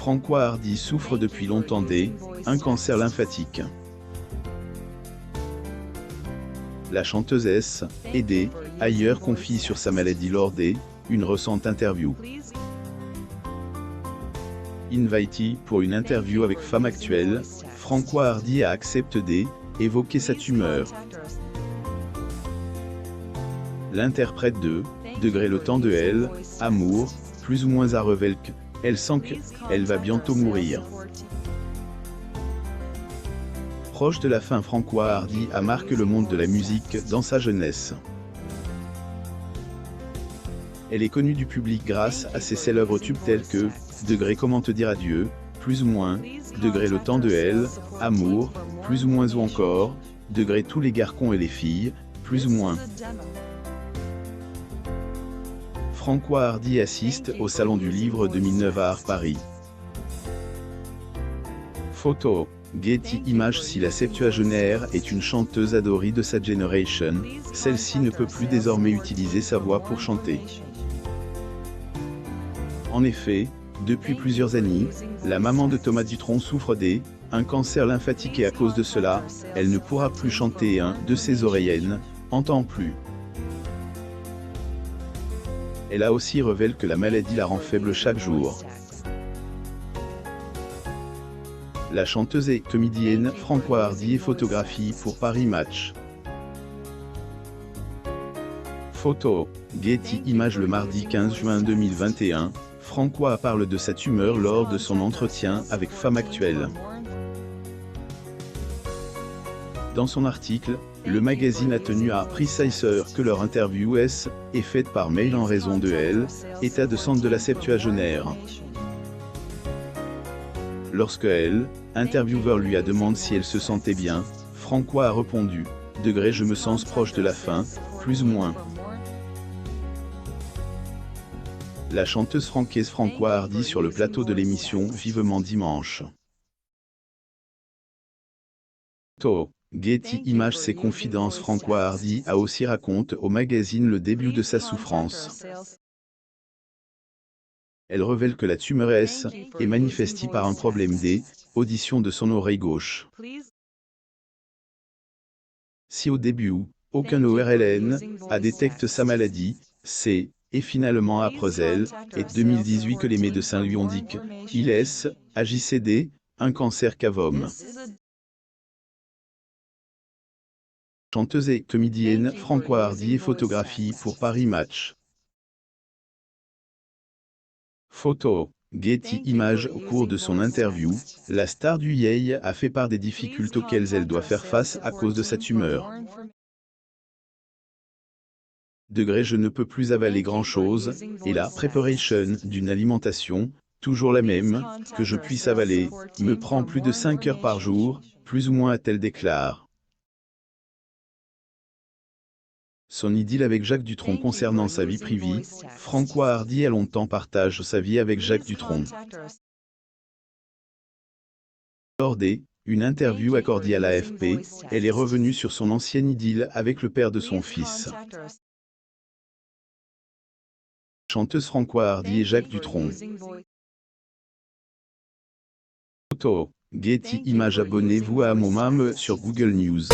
François Hardy souffre depuis longtemps un cancer lymphatique. La chanteuse S. et ailleurs confie sur sa maladie lors une récente interview. Invité pour une interview avec Femme Actuelle, François Hardy a accepté d'évoquer sa tumeur. L'interprète de Degré le temps de elle, amour, plus ou moins à révéler qu'elle sent qu'elle va bientôt mourir. Proche de la fin, François Hardy a marqué le monde de la musique dans sa jeunesse. Elle est connue du public grâce à ses célèbres tubes tels que Degré comment te dire adieu, plus ou moins, Degré le temps de elle, amour, plus ou moins ou encore, Degré tous les garçons et les filles, plus ou moins. François Hardy assiste au Salon du Livre 2009 à Paris. Photo. Getty Images. Si la septuagénaire est une chanteuse adorée de sa génération, celle-ci ne peut plus désormais utiliser sa voix pour chanter. En effet, depuis plusieurs années, la maman de Thomas Dutronc souffre un cancer lymphatique et à cause de cela, elle ne pourra plus chanter de ses oreilles n'entend plus. Elle a aussi révélé que la maladie la rend faible chaque jour. La chanteuse et comédienne François Hardy est photographiée pour Paris Match. Photo. Getty Images. Le mardi 15 juin 2021, François parle de sa tumeur lors de son entretien avec Femme Actuelle. Dans son article, le magazine a tenu à préciser que leur interview est faite par mail en raison de état de santé de la septuagénaire. Lorsque intervieweur lui a demandé si elle se sentait bien, François a répondu « Degré je me sens proche de la fin, plus ou moins ». La chanteuse francaise François Hardy sur le plateau de l'émission Vivement Dimanche. Photo. Getty Images. Ses confidences. François Hardy a aussi raconté au magazine le début de sa souffrance. Elle révèle que la tumeur est manifestée par un problème d'audition de son oreille gauche. Si au début, aucun ORLN a détecté sa maladie, c'est finalement après et 2018 que les médecins lui ont dit qu'il agissait un cancer cavum. Chanteuse et comédienne François Hardy est photographiée pour Paris Match. Photo. Getty Images. Au cours de son interview, la star du Yay a fait part des difficultés auxquelles elle doit faire face à cause de sa tumeur. Degré je ne peux plus avaler grand-chose, et la préparation d'une alimentation, toujours la même, que je puisse avaler, me prend plus de 5 heures par jour, plus ou moins a-t-elle déclaré. Son idylle avec Jacques Dutronc. Concernant sa vie privée, François Hardy a longtemps partagé sa vie avec Jacques Dutronc. Lors une interview accordée à l'AFP, elle est revenue sur son ancienne idylle avec le père de son fils. Chanteuse François Hardy et Jacques Dutronc. Photo. Getty Images. Abonnez-vous à mon mam sur Google News.